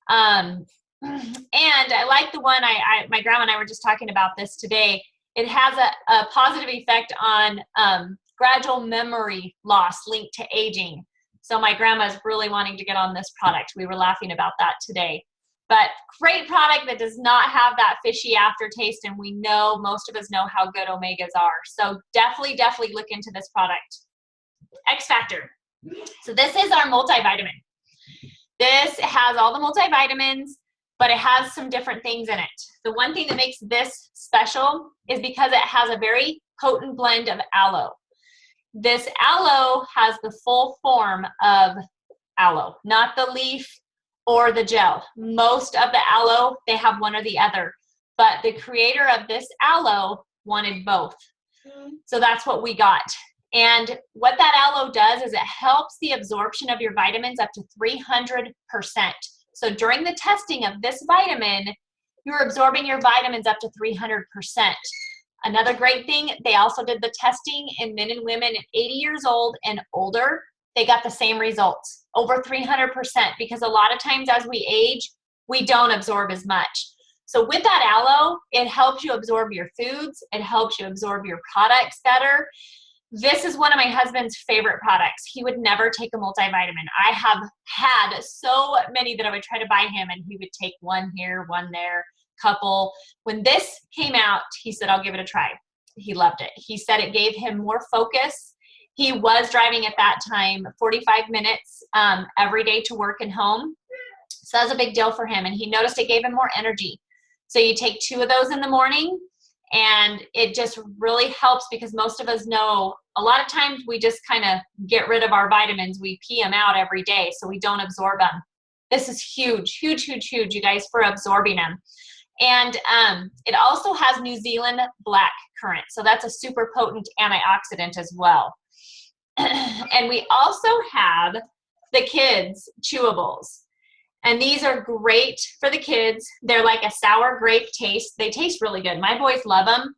And I like the one, my grandma and I were just talking about this today. It has a positive effect on gradual memory loss linked to aging. So my grandma's really wanting to get on this product. We were laughing about that today. But great product that does not have that fishy aftertaste, and we know, most of us know how good omegas are. So definitely look into this product. X Factor. So this is our multivitamin. This has all the multivitamins, but it has some different things in it. The one thing that makes this special is because it has a very potent blend of aloe. This aloe has the full form of aloe, not the leaf or the gel. Most of the aloe, they have one or the other, but the creator of this aloe wanted both. So that's what we got. And what that aloe does is it helps the absorption of your vitamins up to 300%. So during the testing of this vitamin, you're absorbing your vitamins up to 300%. Another great thing, they also did the testing in men and women at 80 years old and older. They got the same results, over 300%, because a lot of times as we age, we don't absorb as much. So with that aloe, it helps you absorb your foods. It helps you absorb your products better. This is one of my husband's favorite products. He would never take a multivitamin. I have had so many that I would try to buy him, and he would take one here, one there, couple. When this came out, he said, I'll give it a try. He loved it. He said it gave him more focus. He was driving at that time 45 minutes every day to work and home. So that was a big deal for him. And he noticed it gave him more energy. So you take 2 of those in the morning, and it just really helps, because most of us know a lot of times we just kind of get rid of our vitamins. We pee them out every day, so we don't absorb them. This is huge, huge, huge, huge, you guys, for absorbing them. And it also has New Zealand black currant. So that's a super potent antioxidant as well. And we also have the kids' chewables. And these are great for the kids. They're like a sour grape taste. They taste really good. My boys love them,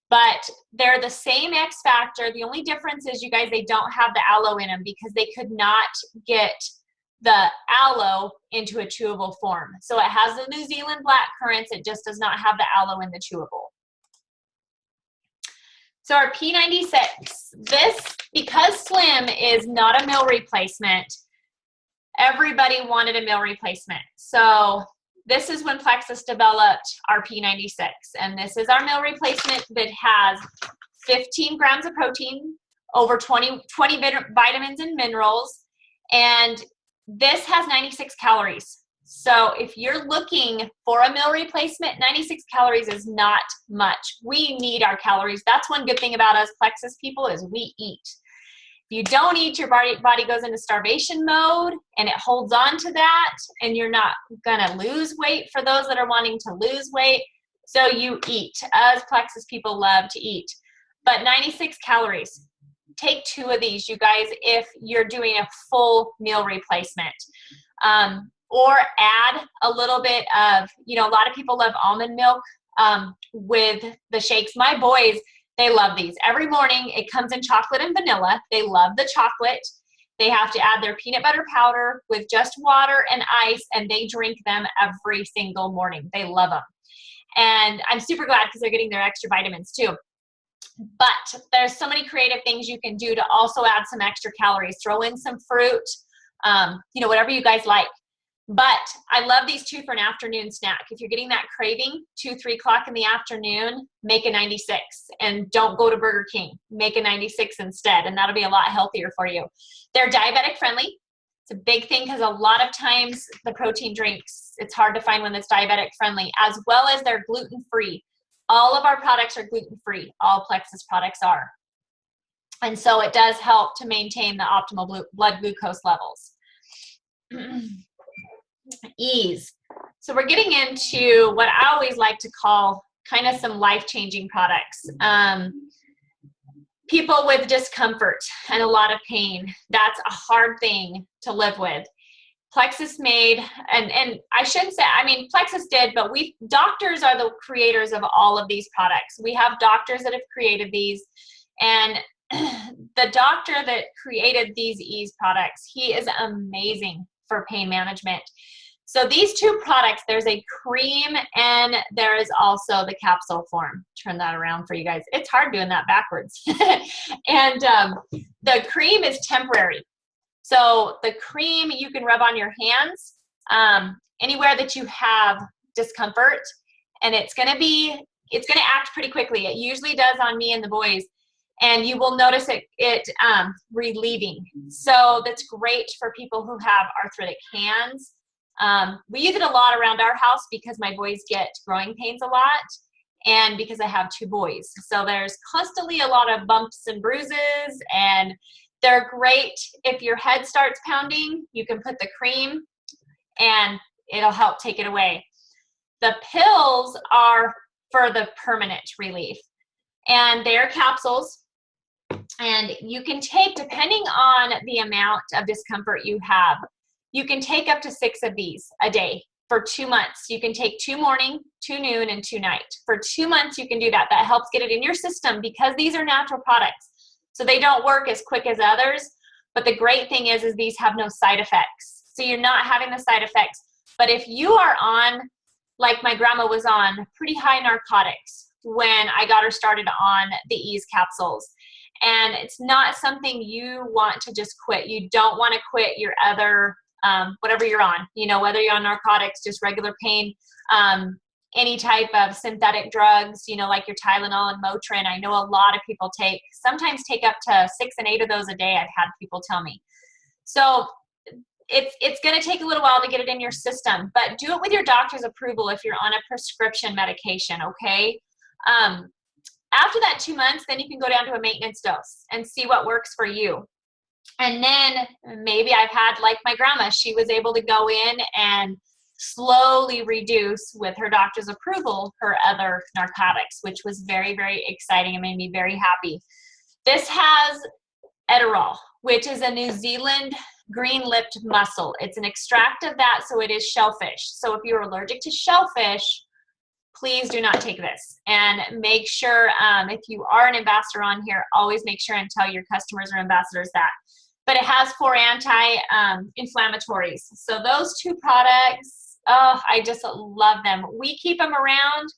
but they're the same X factor. The only difference is, you guys, they don't have the aloe in them, because they could not get the aloe into a chewable form. So it has the New Zealand black currants. It just does not have the aloe in the chewable. So our P96, this, because Slim is not a meal replacement, everybody wanted a meal replacement. So this is when Plexus developed our P96. And this is our meal replacement that has 15 grams of protein, over 20 vitamins and minerals. And this has 96 calories. So if you're looking for a meal replacement, 96 calories is not much. We need our calories. That's one good thing about us Plexus people, is we eat. If you don't eat, your body goes into starvation mode, and it holds on to that, and you're not gonna lose weight for those that are wanting to lose weight. So you eat. Us Plexus people love to eat. But 96 calories. Take 2 of these, you guys, if you're doing a full meal replacement. Or add a little bit of, a lot of people love almond milk with the shakes. My boys, they love these. Every morning, it comes in chocolate and vanilla. They love the chocolate. They have to add their peanut butter powder with just water and ice, and they drink them every single morning. They love them. And I'm super glad, because they're getting their extra vitamins too. But there's so many creative things you can do to also add some extra calories. Throw in some fruit, whatever you guys like. But I love these 2 for an afternoon snack. If you're getting that craving, 2, 3 o'clock in the afternoon, make a 96. And don't go to Burger King. Make a 96 instead, and that'll be a lot healthier for you. They're diabetic friendly. It's a big thing, because a lot of times the protein drinks, it's hard to find one that's diabetic friendly, as well as they're gluten-free. All of our products are gluten-free. All Plexus products are. And so it does help to maintain the optimal blood glucose levels. Ease. So we're getting into what I always like to call kind of some life-changing products. People with discomfort and a lot of pain. That's a hard thing to live with. Plexus made, and I shouldn't say, Plexus did, but doctors are the creators of all of these products. We have doctors that have created these, and the doctor that created these Ease products, he is amazing for pain management. So these 2 products, there's a cream and there is also the capsule form. Turn that around for you guys. It's hard doing that backwards. And the cream is temporary. So the cream you can rub on your hands anywhere that you have discomfort, and it's going to act pretty quickly. It usually does on me and the boys, and you will notice it relieving. So that's great for people who have arthritic hands. We use it a lot around our house, because my boys get growing pains a lot, and because I have 2 boys. So there's constantly a lot of bumps and bruises, and They're great if your head starts pounding. You can put the cream and it'll help take it away. The pills are for the permanent relief, and they're capsules, and you can take, depending on the amount of discomfort you have, you can take up to 6 of these a day for 2 months. You can take 2 morning, 2 noon, and 2 night. For 2 months, you can do that. That helps get it in your system because these are natural products. So they don't work as quick as others, but the great thing is these have no side effects. So you're not having the side effects. But if you are on, like my grandma was on, pretty high narcotics when I got her started on the Ease capsules, and it's not something you want to just quit. You don't want to quit your other, whatever you're on, you know, whether you're on narcotics, just regular pain, any type of synthetic drugs, you know, like your Tylenol and Motrin. I know a lot of people sometimes take up to 6 and 8 of those a day. I've had people tell me. So it's going to take a little while to get it in your system, but do it with your doctor's approval if you're on a prescription medication, okay? After that 2 months, then you can go down to a maintenance dose and see what works for you. And then maybe I've had, like my grandma, she was able to go in and slowly reduce, with her doctor's approval, her other narcotics, which was very, very exciting and made me very happy. This has Edirol, which is a New Zealand green-lipped mussel. It's an extract of that, so it is shellfish. So if you're allergic to shellfish, please do not take this. And make sure, if you are an ambassador on here, always make sure and tell your customers or ambassadors that. But it has 4 anti-inflammatories. So those 2 products, oh, I just love them. We keep them around.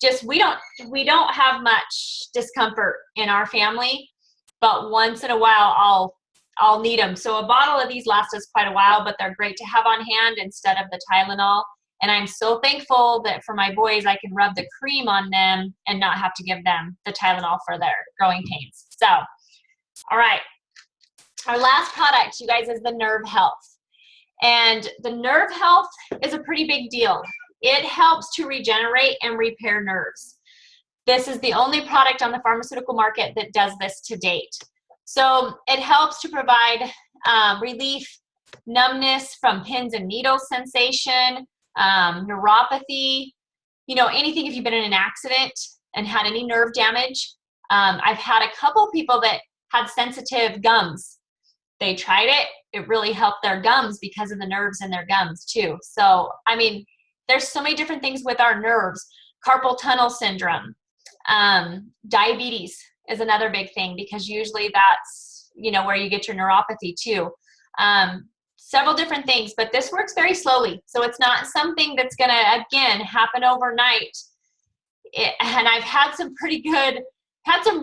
Just we don't have much discomfort in our family, but once in a while I'll need them. So a bottle of these lasts us quite a while, but they're great to have on hand instead of the Tylenol. And I'm so thankful that for my boys, I can rub the cream on them and not have to give them the Tylenol for their growing pains. So, all right. Our last product, you guys, is the Nerve Health. And the Nerve Health is a pretty big deal. It helps to regenerate and repair nerves. This is the only product on the pharmaceutical market that does this to date. So it helps to provide relief, numbness from pins and needles sensation, neuropathy, you know, anything if you've been in an accident and had any nerve damage. I've had a couple people that had sensitive gums. They tried it. It really helped their gums because of the nerves in their gums too. So, I mean, there's so many different things with our nerves. Carpal tunnel syndrome, diabetes is another big thing because usually that's, you know, where you get your neuropathy too. Several different things, but this works very slowly. So it's not something that's going to, again, happen overnight. And I've had some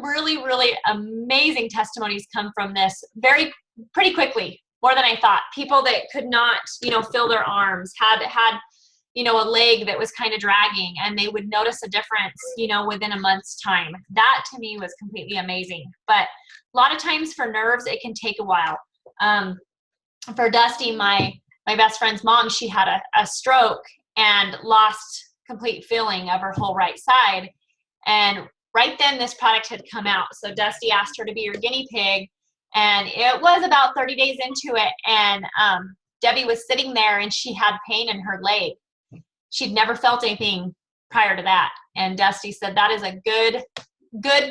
really, really amazing testimonies come from this pretty quickly, more than I thought. People that could not, you know, feel their arms, had, you know, a leg that was kind of dragging, and they would notice a difference, you know, within a month's time. That to me was completely amazing. But a lot of times for nerves, it can take a while. For Dusty, my best friend's mom, she had a stroke and lost complete feeling of her whole right side. And right then this product had come out. So Dusty asked her to be her guinea pig. And it was about 30 days into it. And Debbie was sitting there and she had pain in her leg. She'd never felt anything prior to that. And Dusty said, that is a good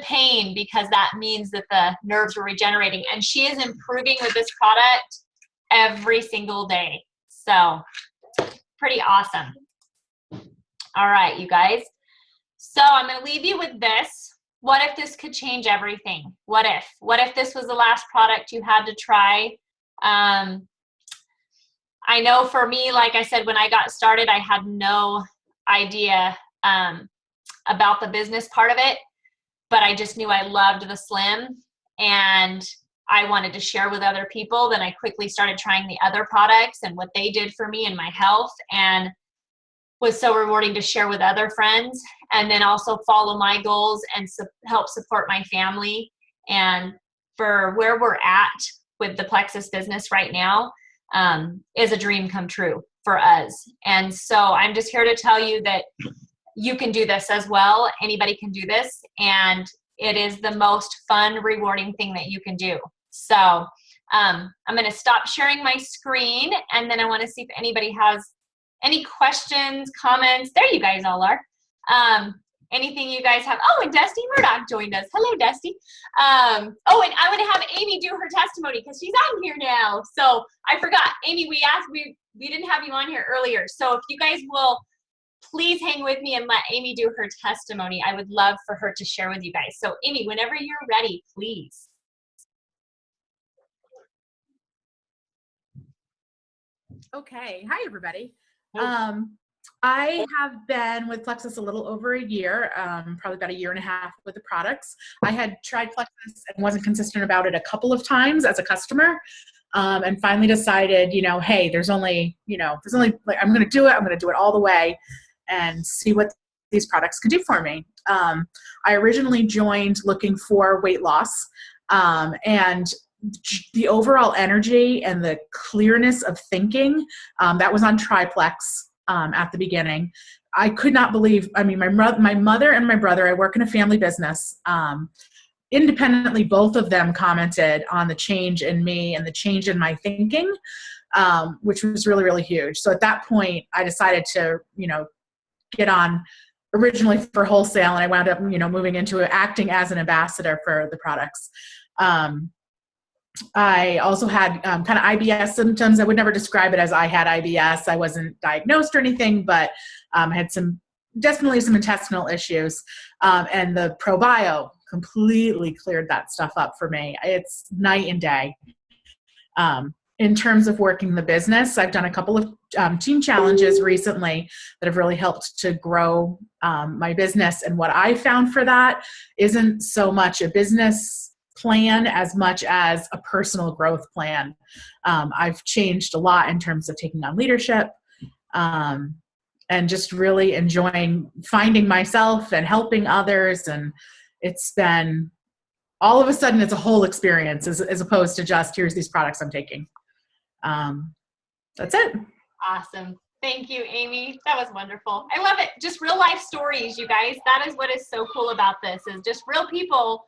pain because that means that the nerves were regenerating. And she is improving with this product every single day. So pretty awesome. All right, you guys. So I'm going to leave you with this. What if this could change everything? What if this was the last product you had to try? I know for me, like I said, when I got started, I had no idea about the business part of it, but I just knew I loved the Slim and I wanted to share with other people. Then I quickly started trying the other products and what they did for me and my health, and was so rewarding to share with other friends, and then also follow my goals and help support my family. And for where we're at with the Plexus business right now is a dream come true for us. And so I'm just here to tell you that you can do this as well. Anybody can do this. And it is the most fun, rewarding thing that you can do. So I'm going to stop sharing my screen, and then I want to see if anybody has any questions, comments. There you guys all are. Anything you guys have? Oh, and Dusty Murdoch joined us. Hello, Dusty. Oh, and I'm going to have Amy do her testimony because she's on here now. So I forgot. Amy, we didn't have you on here earlier. So if you guys will please hang with me and let Amy do her testimony, I would love for her to share with you guys. So Amy, whenever you're ready, please. Okay. Hi, everybody. I have been with Plexus a little over a year, probably about a year and a half with the products. I had tried Plexus and wasn't consistent about it a couple of times as a customer, and finally decided, hey, there's only like, I'm going to do it. I'm going to do it all the way and see what these products could do for me. I originally joined looking for weight loss, and the overall energy and the clearness of thinking, that was on Triplex. At the beginning, I could not believe, my mother and my brother, I work in a family business, independently, both of them commented on the change in me and the change in my thinking, which was really, really huge. So at that point, I decided to, get on originally for wholesale, and I wound up, moving into acting as an ambassador for the products. I also had kind of IBS symptoms. I would never describe it as I had IBS. I wasn't diagnosed or anything, but had definitely some intestinal issues. And the ProBio completely cleared that stuff up for me. It's night and day. In terms of working the business, I've done a couple of team challenges recently that have really helped to grow my business. And what I found for that isn't so much a business plan as much as a personal growth plan. I've changed a lot in terms of taking on leadership, and just really enjoying finding myself and helping others. And it's been, all of a sudden, it's a whole experience as opposed to just, here's these products I'm taking. That's it. Awesome. Thank you, Amy. That was wonderful. I love it. Just real life stories, you guys. That is what is so cool about this, is just real people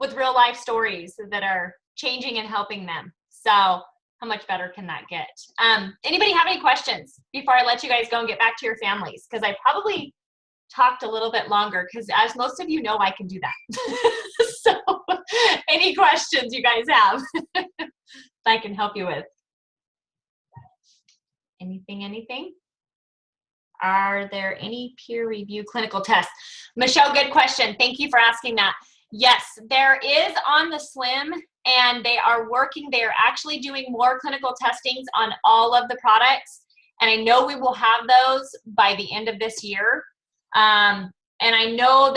with real life stories that are changing and helping them. So how much better can that get? Anybody have any questions before I let you guys go and get back to your families? Because I probably talked a little bit longer, because as most of you know, I can do that. So any questions you guys have I can help you with? Anything? Are there any peer review clinical tests? Michelle, good question. Thank you for asking that. Yes, there is on the Slim, and they are actually doing more clinical testings on all of the products. And I know we will have those by the end of this year. And I know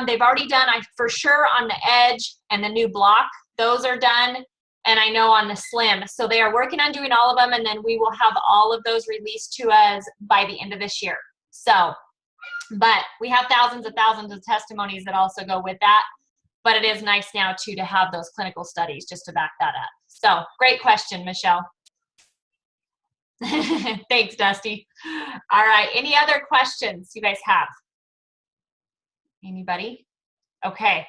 they've already done, for sure, on the Edge and the new Block, those are done. And I know on the Slim. So they are working on doing all of them, and then we will have all of those released to us by the end of this year. So, but we have thousands of testimonies that also go with that. But it is nice now, too, to have those clinical studies just to back that up. So great question, Michelle. Thanks, Dusty. All right. Any other questions you guys have? Anybody? Okay.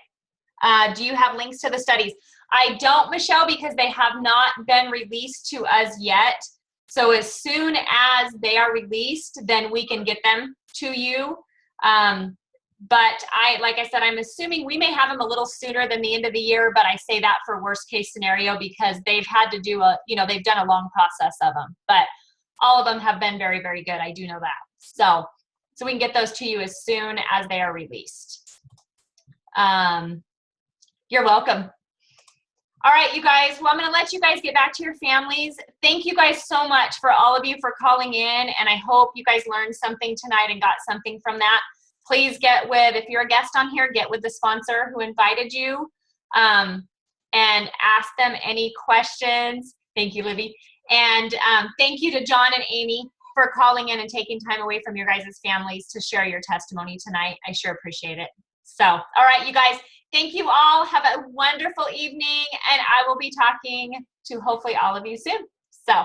Do you have links to the studies? I don't, Michelle, because they have not been released to us yet. So as soon as they are released, then we can get them to you. But like I said, I'm assuming we may have them a little sooner than the end of the year, but I say that for worst case scenario because they've had to do they've done a long process of them, but all of them have been very, very good. I do know that. So we can get those to you as soon as they are released. You're welcome. All right, you guys. Well, I'm going to let you guys get back to your families. Thank you guys so much for all of you for calling in, and I hope you guys learned something tonight and got something from that. Please if you're a guest on here, get with the sponsor who invited you, and ask them any questions. Thank you, Libby. And thank you to John and Amy for calling in and taking time away from your guys' families to share your testimony tonight. I sure appreciate it. So, all right, you guys, thank you all. Have a wonderful evening, and I will be talking to hopefully all of you soon. So